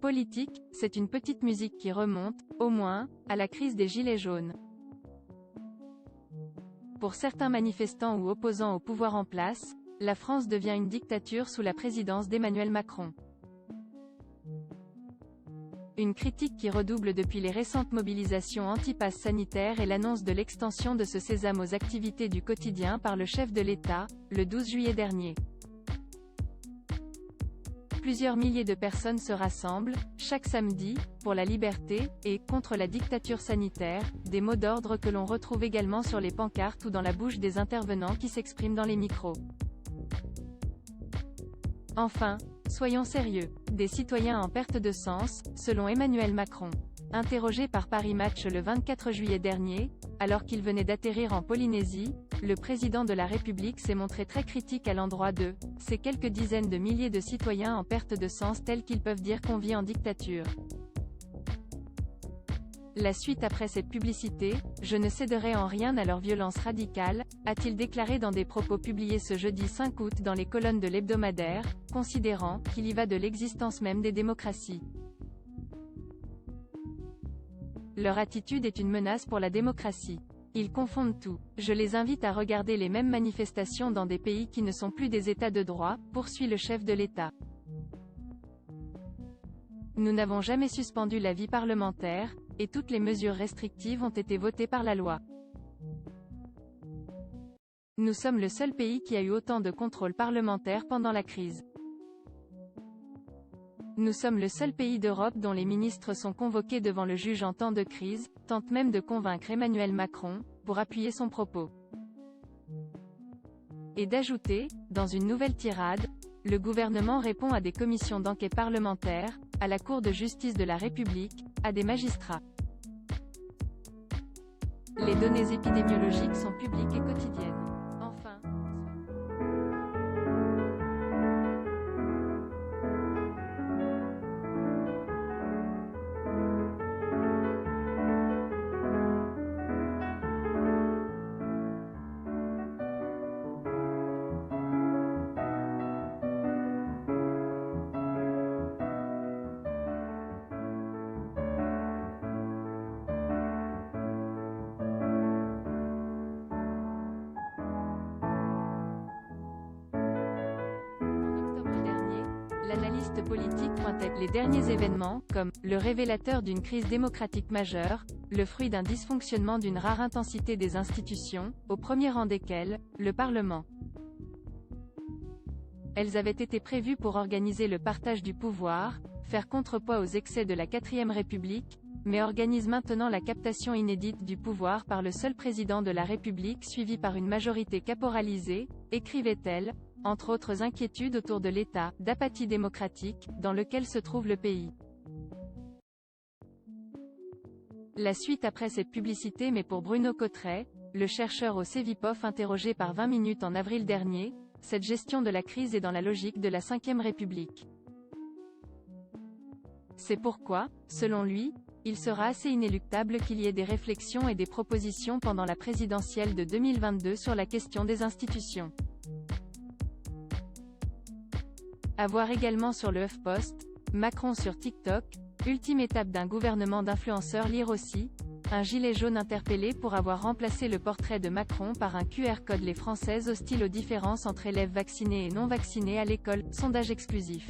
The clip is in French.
politique, c'est une petite musique qui remonte, au moins, à la crise des Gilets jaunes. Pour certains manifestants ou opposants au pouvoir en place, la France devient une dictature sous la présidence d'Emmanuel Macron. Une critique qui redouble depuis les récentes mobilisations anti-pass sanitaire et l'annonce de l'extension de ce sésame aux activités du quotidien par le chef de l'État, le 12 juillet dernier. Plusieurs milliers de personnes se rassemblent, chaque samedi, pour la liberté, et contre la dictature sanitaire, des mots d'ordre que l'on retrouve également sur les pancartes ou dans la bouche des intervenants qui s'expriment dans les micros. Enfin, soyons sérieux. Des citoyens en perte de sens, selon Emmanuel Macron. Interrogé par Paris Match le 24 juillet dernier, alors qu'il venait d'atterrir en Polynésie, le président de la République s'est montré très critique à l'endroit de ces quelques dizaines de milliers de citoyens en perte de sens tels qu'ils peuvent dire qu'on vit en dictature. La suite après cette publicité, je ne céderai en rien à leur violence radicale, a-t-il déclaré dans des propos publiés ce jeudi 5 août dans les colonnes de l'hebdomadaire, considérant qu'il y va de l'existence même des démocraties. Leur attitude est une menace pour la démocratie. Ils confondent tout. Je les invite à regarder les mêmes manifestations dans des pays qui ne sont plus des États de droit, poursuit le chef de l'État. Nous n'avons jamais suspendu la vie parlementaire, et toutes les mesures restrictives ont été votées par la loi. Nous sommes le seul pays qui a eu autant de contrôle parlementaire pendant la crise. Nous sommes le seul pays d'Europe dont les ministres sont convoqués devant le juge en temps de crise, tente même de convaincre Emmanuel Macron, pour appuyer son propos. Et d'ajouter, dans une nouvelle tirade, le gouvernement répond à des commissions d'enquête parlementaires, à la Cour de justice de la République, à des magistrats. Les données épidémiologiques sont publiques et quotidiennes. Enfin, l'analyste politique pointait les derniers événements, comme le révélateur d'une crise démocratique majeure, le fruit d'un dysfonctionnement d'une rare intensité des institutions, au premier rang desquelles, le Parlement. Elles avaient été prévues pour organiser le partage du pouvoir, faire contrepoids aux excès de la 4e République, mais organisent maintenant la captation inédite du pouvoir par le seul président de la République suivi par une majorité caporalisée, écrivait-elle, entre autres inquiétudes autour de l'état d'apathie démocratique dans lequel se trouve le pays. La suite après cette publicité mais pour Bruno Cotret, le chercheur au Cevipof interrogé par 20 minutes en avril dernier, cette gestion de la crise est dans la logique de la 5e République. C'est pourquoi, selon lui, il sera assez inéluctable qu'il y ait des réflexions et des propositions pendant la présidentielle de 2022 sur la question des institutions. À voir également sur le HuffPost, Macron sur TikTok, ultime étape d'un gouvernement d'influenceurs. Lire aussi, un gilet jaune interpellé pour avoir remplacé le portrait de Macron par un QR code. Les Françaises hostiles aux différences entre élèves vaccinés et non vaccinés à l'école, sondage exclusif.